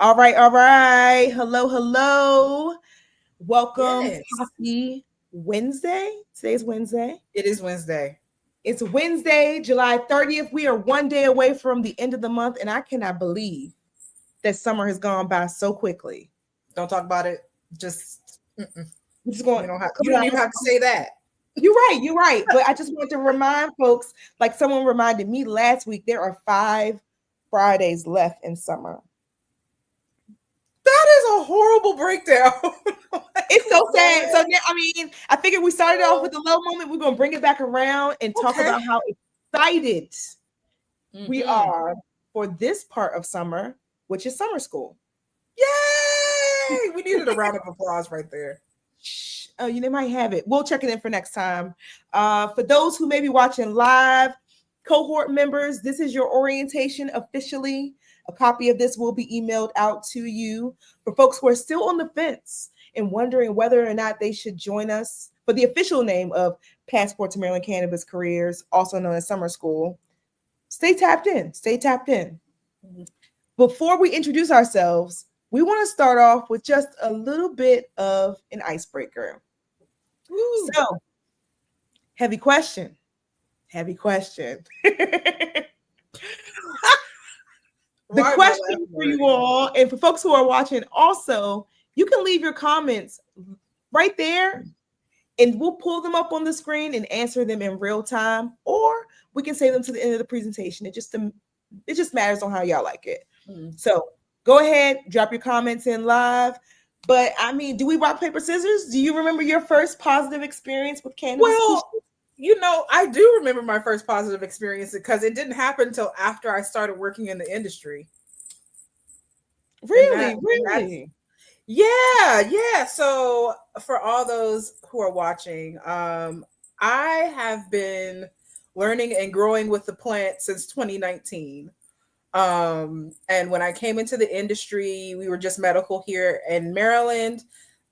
All right, all right. Hello, hello. Welcome. Yes, Happy Wednesday. Today's Wednesday. it is Wednesday. It's Wednesday, July 30th. We are one day away from the end of the month, and I cannot believe that summer has gone by so quickly. Don't talk about it. Just I'm just going. you don't even have to say that. You're right. You're right. But I just want to remind folks, like someone reminded me last week, there are 5 Fridays left in summer. That is a horrible breakdown. It's so sad. So now, I figured we started off with a low moment. We're gonna bring it back around and talk Okay. about how excited we Mhm. are for this part of summer, which is summer school. Yay! We needed a round of applause right there. Oh, you might have it. We'll check it in for next time. For those who may be watching live, cohort members, this is your orientation officially. A copy of this will be emailed out to you. For folks who are still on the fence and wondering whether or not they should join us for the official name of Passport to Maryland Cannabis Careers, also known as Summer School, stay tapped in. Stay tapped in. Before we introduce ourselves, we want to start off with just a little bit of an icebreaker. Woo. So, heavy question. Heavy question. The Why am I question laughing for you already? all, and for folks who are watching, also, you can leave your comments right there, and we'll pull them up on the screen and answer them in real time, or we can save them to the end of the presentation. It just matters on how y'all like it. So go ahead, drop your comments in live. But do we rock, paper, scissors? Do you remember your first positive experience with cannabis? Well, I do remember my first positive experience because it didn't happen until after I started working in the industry. Really? Yeah. So for all those who are watching, I have been learning and growing with the plant since 2019. And when I came into the industry, we were just medical here in Maryland.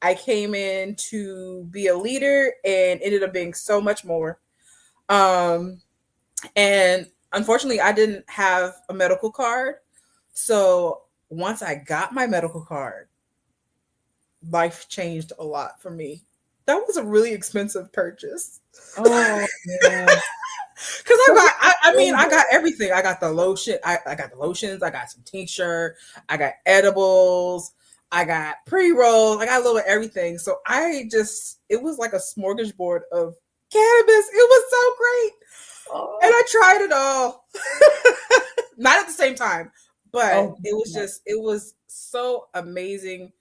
I came in to be a leader and ended up being so much more. And unfortunately, I didn't have a medical card. So once I got my medical card, life changed a lot for me. That was a really expensive purchase. Oh, yeah. Because I got everything. I got the lotion. I got the lotions. I got some tincture. I got edibles. I got pre-rolls. I got a little of everything. So it was like a smorgasbord of cannabis. It was so great. Oh. And I tried it all. Not at the same time, but it was so amazing.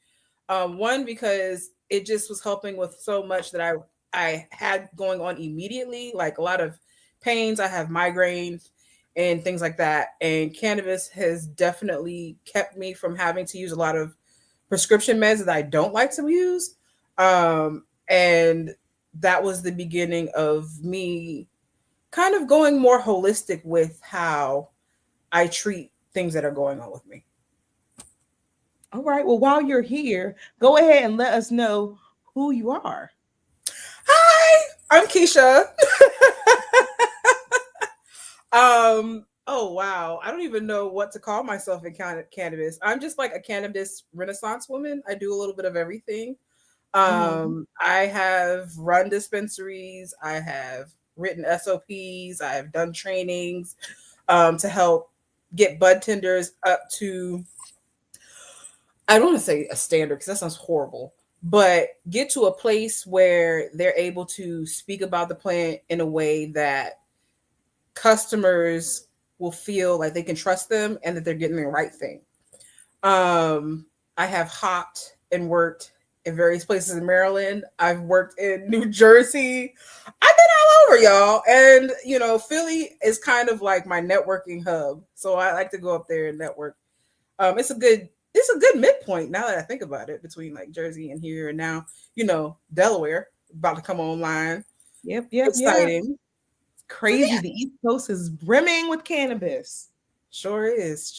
One, because it just was helping with so much that I had going on immediately, like a lot of pains. I have migraines and things like that. And cannabis has definitely kept me from having to use a lot of prescription meds that I don't like to use. And that was the beginning of me kind of going more holistic with how I treat things that are going on with me. All right. Well, while you're here, go ahead and let us know who you are. Hi, I'm Keisha. Oh wow. I don't even know what to call myself in cannabis. I'm just like a cannabis renaissance woman. I do a little bit of everything. I have run dispensaries, I have written SOPs, I have done trainings to help get bud tenders up to, I don't want to say a standard because that sounds horrible, but get to a place where they're able to speak about the plant in a way that customers will feel like they can trust them and that they're getting the right thing. I have hopped and worked in various places in Maryland. I've worked in New Jersey. I've been all over, y'all. And Philly is kind of like my networking hub. So I like to go up there and network. It's a good midpoint now that I think about it, between like Jersey and here, and now, Delaware about to come online. Yep. Exciting. Crazy. So, yeah. The East Coast is brimming with cannabis. Sure is.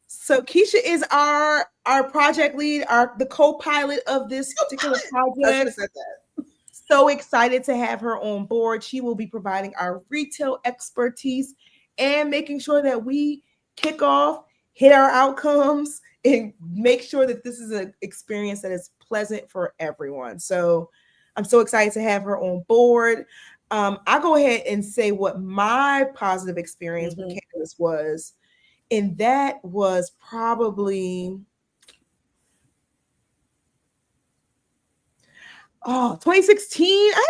So Keisha is our project lead, the co-pilot of this particular project. I should have said that. So excited to have her on board. She will be providing our retail expertise and making sure that we kick off hit our outcomes and make sure that this is an experience that is pleasant for everyone. So I'm so excited to have her on board. I'll go ahead and say what my positive experience with cannabis was. And that was probably 2016. I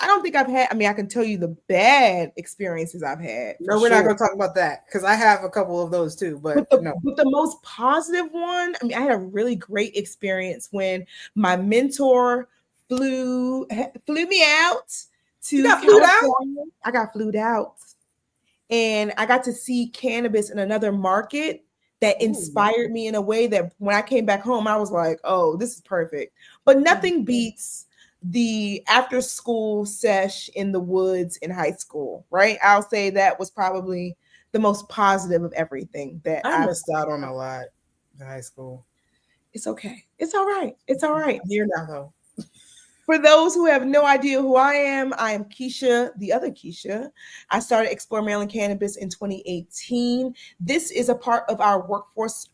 don't think I've had, I can tell you the bad experiences I've had. No, we're not going to talk about that because I have a couple of those too, but no. But the most positive one, I had a really great experience when my mentor flew me out to California. I got flued out. And I got to see cannabis in another market that inspired me in a way that when I came back home, I was like, oh, this is perfect. But nothing beats the after school sesh in the woods in high school, right? I'll say that was probably the most positive of everything that I missed out on a lot in high school. It's okay. It's all right. It's all right. I'm here now, though. For those who have no idea who I am Keisha, the other Keisha. I started Explore Maryland Cannabis in 2018. This is a part of our workforce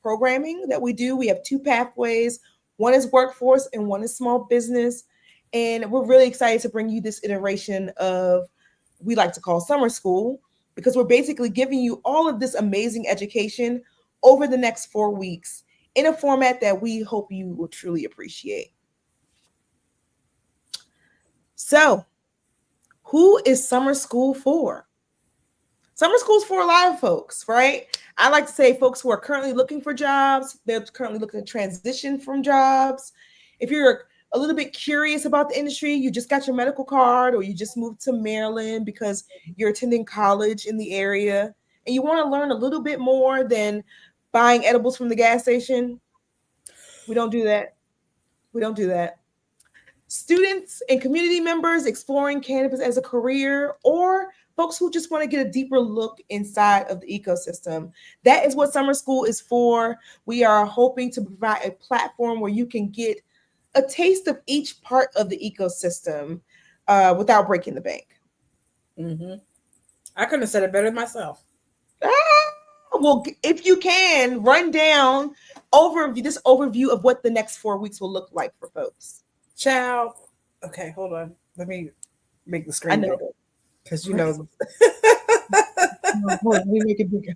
programming that we do. We have two pathways. One is workforce and one is small business. And we're really excited to bring you this iteration of, we like to call summer school, because we're basically giving you all of this amazing education over the next 4 weeks in a format that we hope you will truly appreciate. So, who is summer school for? Summer school is for a lot of folks, right? I like to say folks who are currently looking for jobs, they're currently looking to transition from jobs. If you're a little bit curious about the industry, you just got your medical card or you just moved to Maryland because you're attending college in the area and you want to learn a little bit more than buying edibles from the gas station, we don't do that. We don't do that. Students and community members exploring cannabis as a career, or folks who just want to get a deeper look inside of the ecosystem. That is what summer school is for. We are hoping to provide a platform where you can get a taste of each part of the ecosystem without breaking the bank. Mm-hmm. I couldn't have said it better myself. Well, if you can, run down this overview of what the next 4 weeks will look like for folks. Ciao. Okay, hold on. Let me make the screen bigger. Because we make it bigger.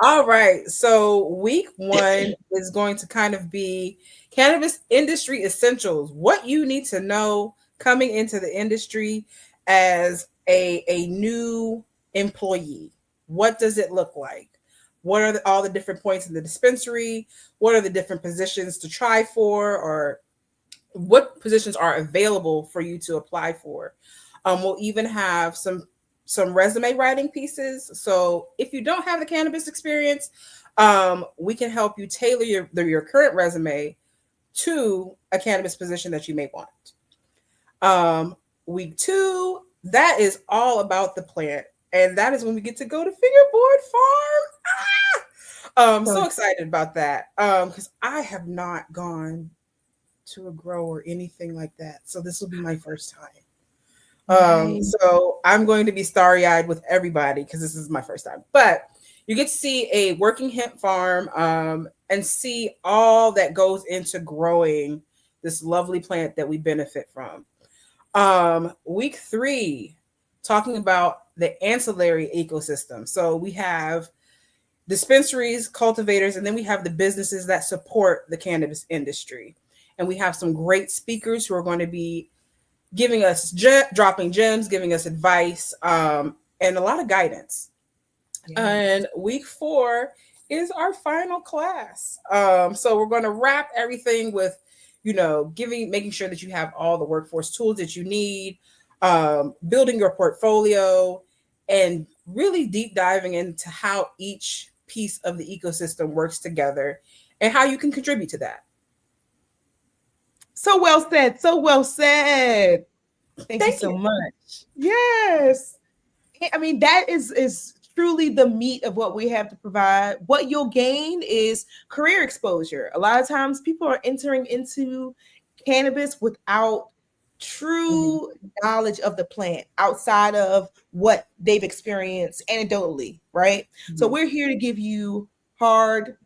All right. So week 1 is going to kind of be cannabis industry essentials. What you need to know coming into the industry as a new employee. What does it look like? What are all the different points in the dispensary? What are the different positions to try for, or what positions are available for you to apply for? We'll even have some resume writing pieces. So if you don't have the cannabis experience, we can help you tailor your current resume to a cannabis position that you may want. Week 2, that is all about the plant. And that is when we get to go to Fingerboard Farm. So excited about that because I have not gone to a grow or anything like that. So this will be my first time. So I'm going to be starry-eyed with everybody because this is my first time. But you get to see a working hemp farm and see all that goes into growing this lovely plant that we benefit from. Week 3, talking about the ancillary ecosystem. So we have dispensaries, cultivators, and then we have the businesses that support the cannabis industry. And we have some great speakers who are going to be giving us dropping gems, giving us advice, and a lot of guidance. Yeah. And week 4 is our final class. So we're going to wrap everything with, making sure that you have all the workforce tools that you need, building your portfolio, and really deep diving into how each piece of the ecosystem works together and how you can contribute to that. So well said. So well said. Thank you so much. Yes. I mean, that is truly the meat of what we have to provide. What you'll gain is career exposure. A lot of times people are entering into cannabis without true knowledge of the plant outside of what they've experienced anecdotally, right? So we're here to give you hard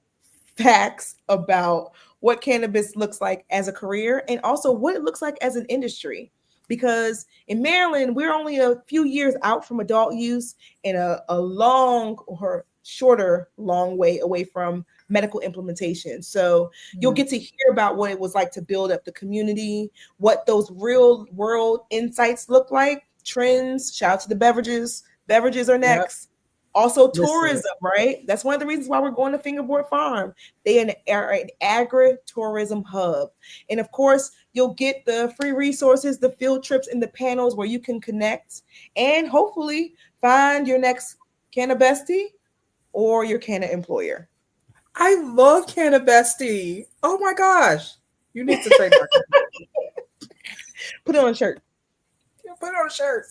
facts about what cannabis looks like as a career and also what it looks like as an industry. Because in Maryland, we're only a few years out from adult use and a long or shorter long way away from medical implementation. So you'll get to hear about what it was like to build up the community, what those real world insights look like, trends. Shout out to the beverages. Beverages are next. Also, tourism, right? That's one of the reasons why we're going to Fingerboard Farm. They are an agri-tourism hub. And of course, you'll get the free resources, the field trips, and the panels where you can connect and hopefully find your next Canna Bestie or your Canna employer. I love Canna Bestie. Oh my gosh. You need to trademark it. Put it on a shirt. Put it on a shirt.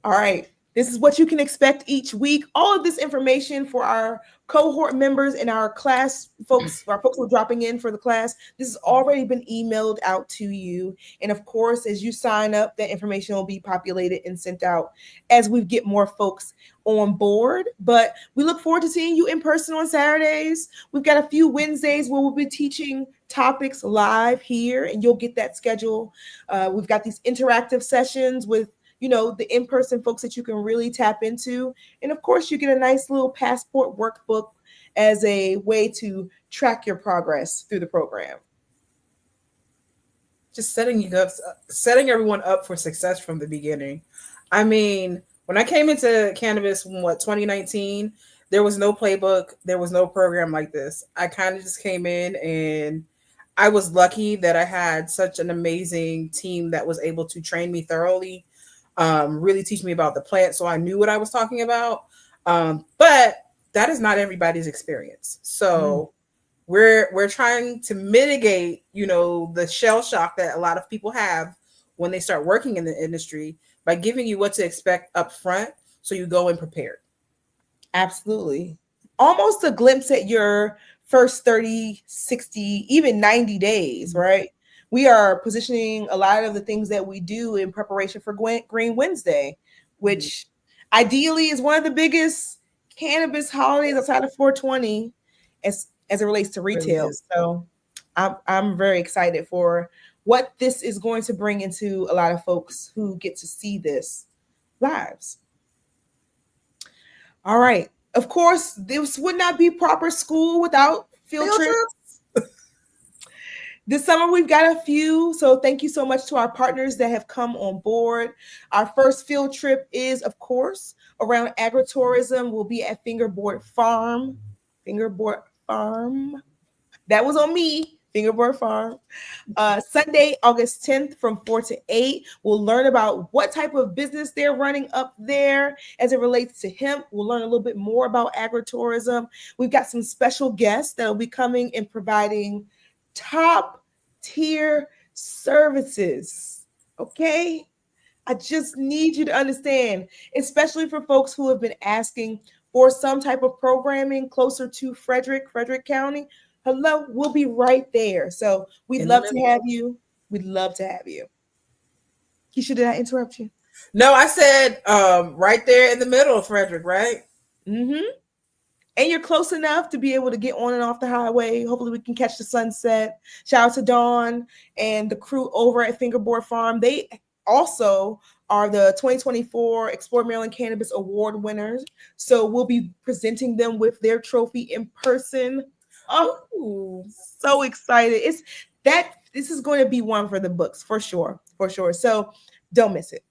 All right. This is what you can expect each week. All of this information for our cohort members and our class folks, our folks who are dropping in for the class, this has already been emailed out to you. And of course, as you sign up, that information will be populated and sent out as we get more folks on board. But we look forward to seeing you in person on Saturdays. We've got a few Wednesdays where we'll be teaching topics live here, and you'll get that schedule. We've got these interactive sessions with the in-person folks that you can really tap into. And of course, you get a nice little passport workbook as a way to track your progress through the program. Just setting everyone up for success from the beginning. I mean, when I came into cannabis in 2019, there was no playbook. There was no program like this. I kind of just came in, and I was lucky that I had such an amazing team that was able to train me thoroughly. Really teach me about the plant, so I knew what I was talking about. But that is not everybody's experience. So we're trying to mitigate, the shell shock that a lot of people have when they start working in the industry by giving you what to expect up front, so you go in prepared. Absolutely. Almost a glimpse at your first 30, 60, even 90 days, right? We are positioning a lot of the things that we do in preparation for Green Wednesday, which ideally is one of the biggest cannabis holidays outside of 420 as it relates to retail. Really, so I'm very excited for what this is going to bring into a lot of folks who get to see this lives. All right. Of course, this would not be proper school without field trips. This summer, we've got a few, so thank you so much to our partners that have come on board. Our first field trip is, of course, around agritourism. We'll be at Fingerboard Farm. Fingerboard Farm. That was on me. Fingerboard Farm. Sunday, August 10th from 4 to 8. We'll learn about what type of business they're running up there as it relates to hemp. We'll learn a little bit more about agritourism. We've got some special guests that will be coming and providing top tier services. Okay. I just need you to understand, especially for folks who have been asking for some type of programming closer to Frederick County. Hello, we'll be right there. So we'd love to have you. We'd love to have you. Keisha, did I interrupt you? No, I said right there in the middle of Frederick, right? Mm-hmm. And you're close enough to be able to get on and off the highway. Hopefully we can catch the sunset. Shout out to Dawn and the crew over at Fingerboard Farm. They also are the 2024 Explore Maryland Cannabis Award winners. So we'll be presenting them with their trophy in person. Oh, so excited. This is going to be one for the books for sure. So don't miss it.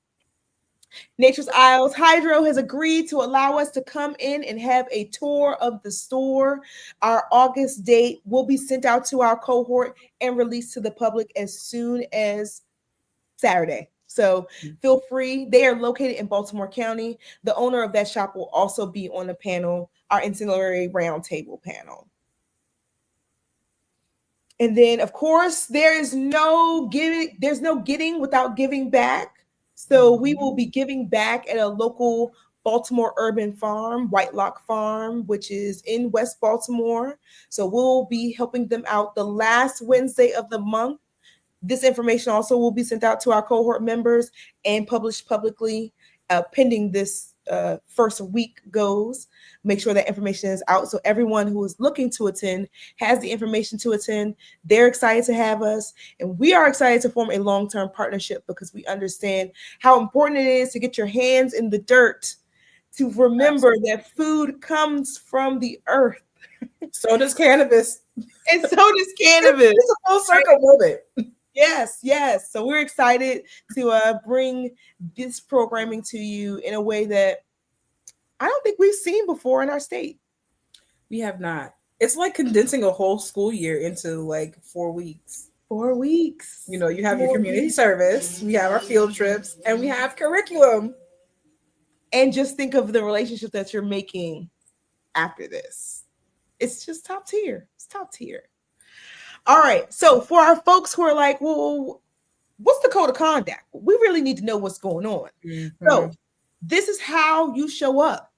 Nature's Isles Hydro has agreed to allow us to come in and have a tour of the store. Our August date will be sent out to our cohort and released to the public as soon as Saturday. So feel free. They are located in Baltimore County. The owner of that shop will also be on the panel, our ancillary roundtable panel. And then, of course, there's no getting without giving back. So we will be giving back at a local Baltimore urban farm, Whitelock Farm, which is in West Baltimore. So we'll be helping them out the last Wednesday of the month. This information also will be sent out to our cohort members and published publicly pending this first week goes. Make sure that information is out so everyone who is looking to attend has the information to attend. They're excited to have us, and we are excited to form a long-term partnership because we understand how important it is to get your hands in the dirt, to remember that food comes from the earth. So does cannabis. And so does cannabis. It's a full circle moment. Yes, yes. So we're excited to bring this programming to you in a way that I don't think we've seen before in our state. We have not. It's like condensing a whole school year into like 4 weeks. 4 weeks. You know, you have your community service, we have our field trips, and we have curriculum. And just think of the relationship that you're making after this. It's just top tier. It's top tier. All right. So for our folks who are like, well, what's the code of conduct? We really need to know what's going on. Mm-hmm. So this is how you show up.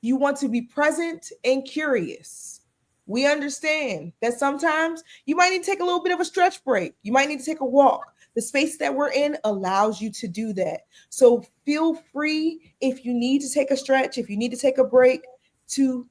You want to be present and curious. We understand that sometimes you might need to take a little bit of a stretch break. You might need to take a walk. The space that we're in allows you to do that. So feel free if you need to take a stretch, if you need to take a break, to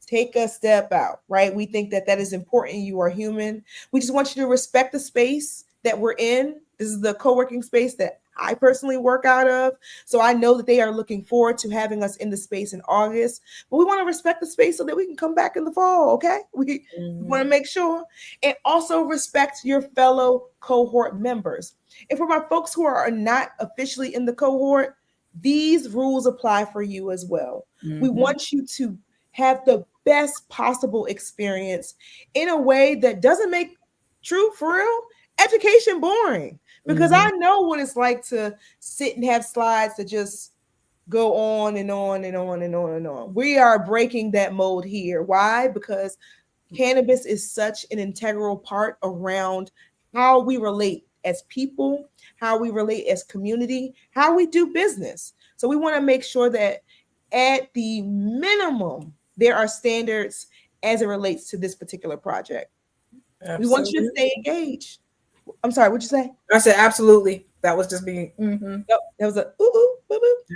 take a step out, right? We think that that is important. You are human. We just want you to respect the space that we're in. This is the co-working space that I personally work out of. So I know that they are looking forward to having us in the space in August, but we want to respect the space so that we can come back in the fall. Okay. We want to make sure, and also respect your fellow cohort members. And for my folks who are not officially in the cohort, these rules apply for you as well. We want you to have the best possible experience in a way that doesn't make, true for real, education boring. Because I know what it's like to sit and have slides that just go on and on and on and on and on. We are breaking that mold here. Why? Because cannabis is such an integral part around how we relate as people, how we relate as community, how we do business. So we want to make sure that at the minimum, there are standards as it relates to this particular project. Absolutely. We want you to stay engaged. I'm sorry, what'd you say? I said absolutely. That was just being. Yep, that was a ooh, boo, boo. Yeah.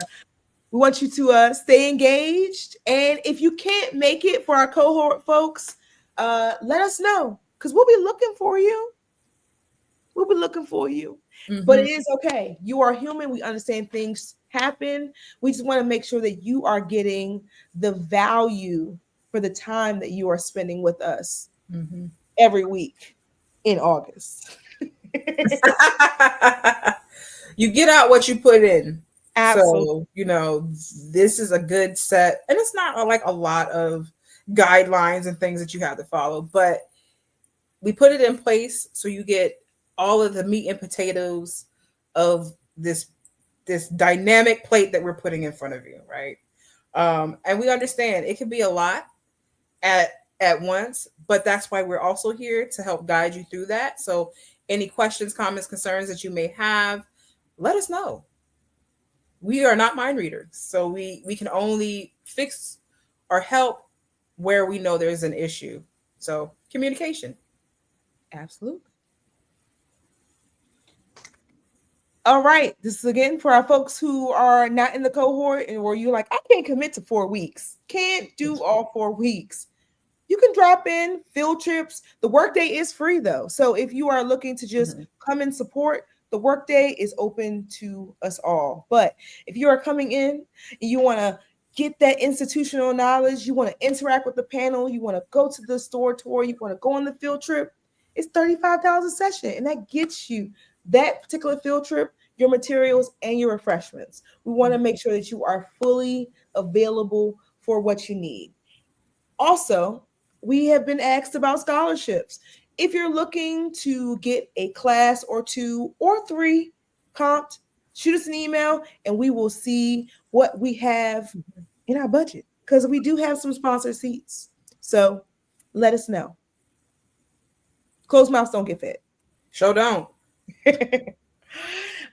We want you to stay engaged, and if you can't make it for our cohort folks, let us know because we'll be looking for you. We'll be looking for you, but it is okay. You are human. We understand things happen. We just want to make sure that you are getting the value for the time that you are spending with us every week in August. You get out what you put in. Absolutely. So, you know, this is a good set, and it's not like a lot of guidelines and things that you have to follow, but we put it in place so you get all of the meat and potatoes of this dynamic plate that we're putting in front of you, right? And we understand it can be a lot at once, but that's why we're also here to help guide you through that. So any questions, comments, concerns that you may have, let us know. We are not mind readers, so we can only fix or help where we know there's an issue. So communication. Absolutely. All right. This is again for our folks who are not in the cohort and where you're like, I can't commit to 4 weeks. Can't do all 4 weeks. You can drop in field trips. The workday is free though. So if you are looking to just come and support, the workday is open to us all. But if you are coming in and you want to get that institutional knowledge, you want to interact with the panel, you want to go to the store tour, you want to go on the field trip, it's $35 a session. And that gets you that particular field trip, your materials, and your refreshments. We want to make sure that you are fully available for what you need. Also, we have been asked about scholarships. If you're looking to get a class or 2 or 3 comped, shoot us an email and we will see what we have in our budget because we do have some sponsored seats. So let us know. Closed mouths don't get fed. Sure don't.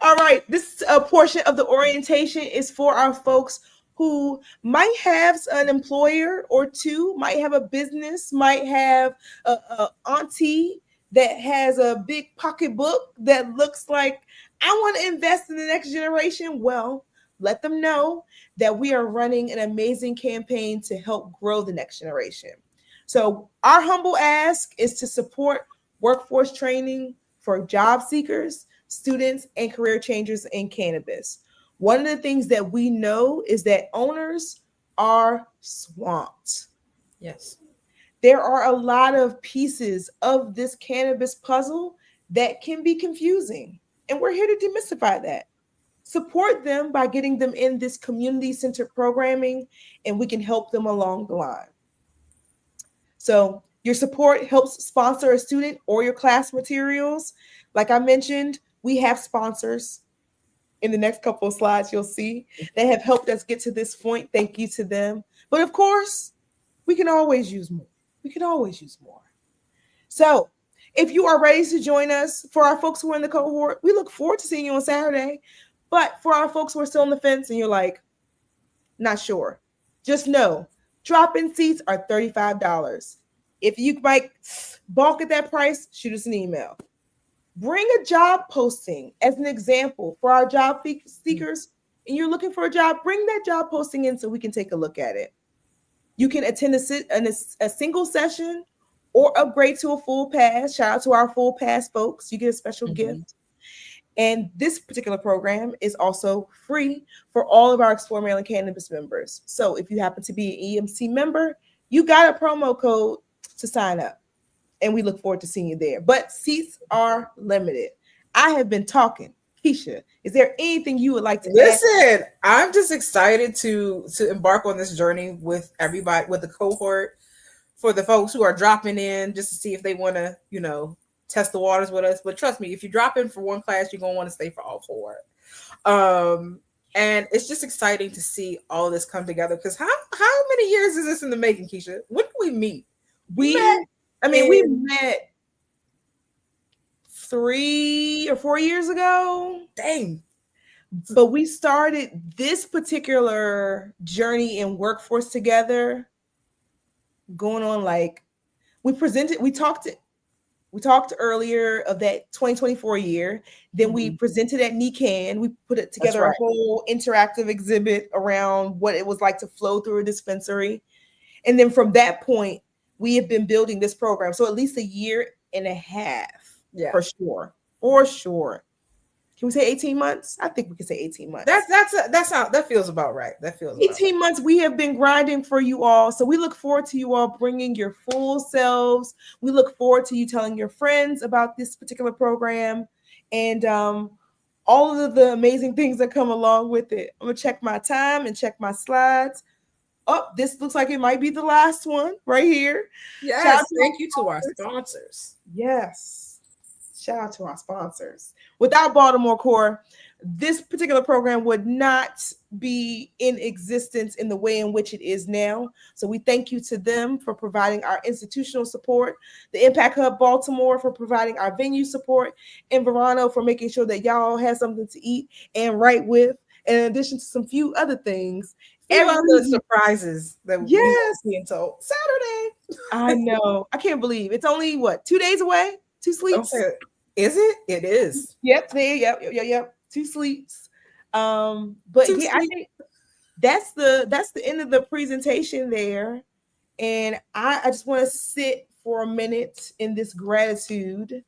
All right. This portion of the orientation is for our folks who might have an employer or 2, might have a business, might have a auntie that has a big pocketbook that looks like I want to invest in the next generation, well, let them know that we are running an amazing campaign to help grow the next generation. So, our humble ask is to support workforce training for job seekers, students, and career changers in cannabis. One of the things that we know is that owners are swamped. Yes. There are a lot of pieces of this cannabis puzzle that can be confusing, and we're here to demystify that. Support them by getting them in this community centered programming, and we can help them along the line. So, your support helps sponsor a student or your class materials. Like I mentioned, we have sponsors in the next couple of slides. You'll see they have helped us get to this point. Thank you to them. But of course, we can always use more. We can always use more. So, if you are ready to join us, for our folks who are in the cohort, we look forward to seeing you on Saturday. But for our folks who are still on the fence and you're like, not sure, just know drop-in seats are $35. If you might balk at that price, shoot us an email. Bring a job posting as an example for our job seekers, and you're looking for a job, bring that job posting in so we can take a look at it. You can attend a single session or upgrade to a full pass. Shout out to our full pass folks. You get a special gift. And this particular program is also free for all of our Explore Maryland Cannabis members. So if you happen to be an EMC member, you got a promo code to sign up. And we look forward to seeing you there. But seats are limited. I have been talking. Keisha, is there anything you would like to listen? Add? I'm just excited to embark on this journey with everybody, with the cohort, for the folks who are dropping in just to see if they want to, test the waters with us. But trust me, if you drop in for one class, you're gonna want to stay for all four. And it's just exciting to see all this come together. Because how many years is this in the making, Keisha? When did we meet? We met 3 or 4 years ago. Dang. But we started this particular journey in workforce together going on we talked earlier of that 2024 year. Then we presented at NECANN. We put it together a whole interactive exhibit around what it was like to flow through a dispensary. And then from that point, we have been building this program. So at least a year and a half, for sure. For sure. Can we say 18 months? I think we can say 18 months. That feels about right. That feels 18 months. We have been grinding for you all. So we look forward to you all bringing your full selves. We look forward to you telling your friends about this particular program and all of the amazing things that come along with it. I'm going to check my time and check my slides. Oh, this looks like it might be the last one right here. Yes. Thank you to our sponsors. Yes. Shout out to our sponsors. Without Baltimore Core, this particular program would not be in existence in the way in which it is now. So we thank you to them for providing our institutional support, the Impact Hub Baltimore for providing our venue support, and Verano for making sure that y'all have something to eat and write with, in addition to some few other things. Every surprises that we're being told. Saturday. I know. I can't believe it's only 2 days away? 2 sleeps. Okay. Is it? It is. Yep. 2 sleeps. But yeah, I think that's the end of the presentation there. And I just want to sit for a minute in this gratitude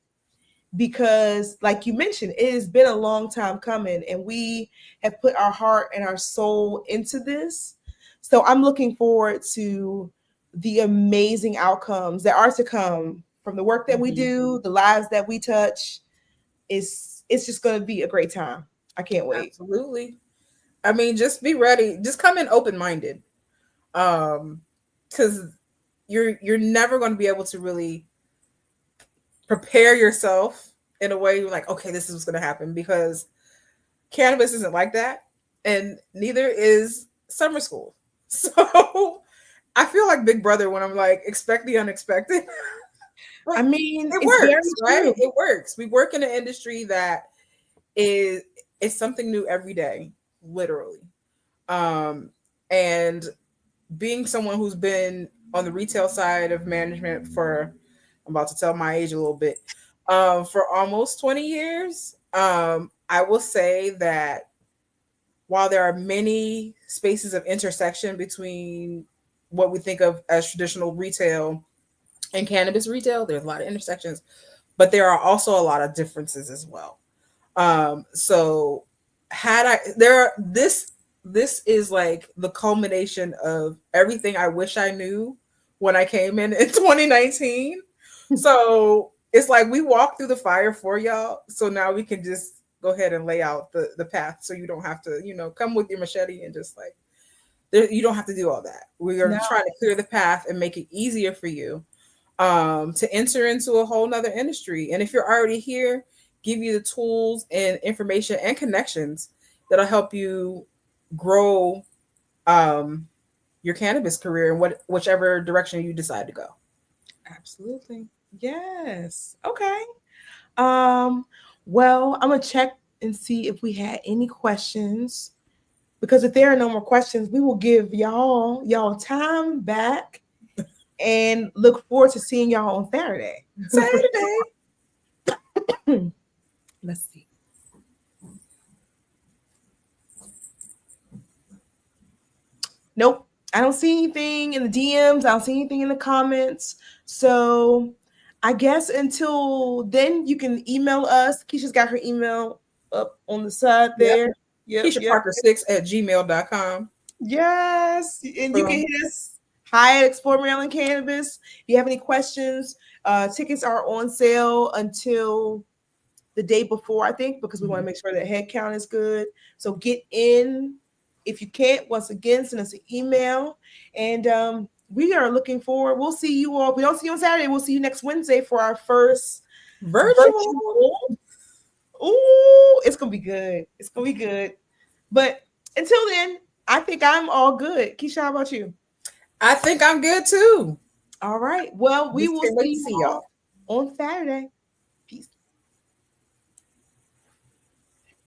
because, like you mentioned, it has been a long time coming and we have put our heart and our soul into this. So I'm looking forward to the amazing outcomes that are to come from the work that we do, the lives that we touch. It's just going to be a great time. I can't wait. Absolutely. I mean, just be ready. Just come in open-minded. Because you're never going to be able to really prepare yourself in a way you're like, okay, this is what's going to happen, because cannabis isn't like that. And neither is summer school. So I feel like Big Brother when I'm like, expect the unexpected. I mean, it works, right? It works. We work in an industry that is something new every day, literally. And being someone who's been on the retail side of management for I'm about to tell my age a little bit. For almost 20 years, I will say that while there are many spaces of intersection between what we think of as traditional retail and cannabis retail, there's a lot of intersections, but there are also a lot of differences as well. So had I there this is like the culmination of everything I wish I knew when I came in 2019. So it's like we walked through the fire for y'all. So now we can just go ahead and lay out the path so you don't have to, come with your machete and just like you don't have to do all that. We are trying to clear the path and make it easier for you to enter into a whole nother industry. And if you're already here, give you the tools and information and connections that'll help you grow your cannabis career in whichever direction you decide to go. Absolutely. Yes. Okay. Well, I'm gonna check and see if we had any questions, because if there are no more questions, we will give y'all time back and look forward to seeing y'all on Saturday. Let's see. Nope. I don't see anything in the DMs. I don't see anything in the comments. So I guess until then, you can email us. Keisha's got her email up on the side there. Yep. KeishaParker6@gmail.com. Yes. And you can hit us hi at Explore Maryland Cannabis. If you have any questions, tickets are on sale until the day before, I think, because we want to make sure that head count is good. So get in. If you can't, once again, send us an email. And we are looking forward. We'll see you all. If we don't see you on Saturday, we'll see you next Wednesday for our first virtual. Ooh, it's going to be good. It's going to be good. But until then, I think I'm all good. Keisha, how about you? I think I'm good too. All right. Well, we will see y'all on Saturday.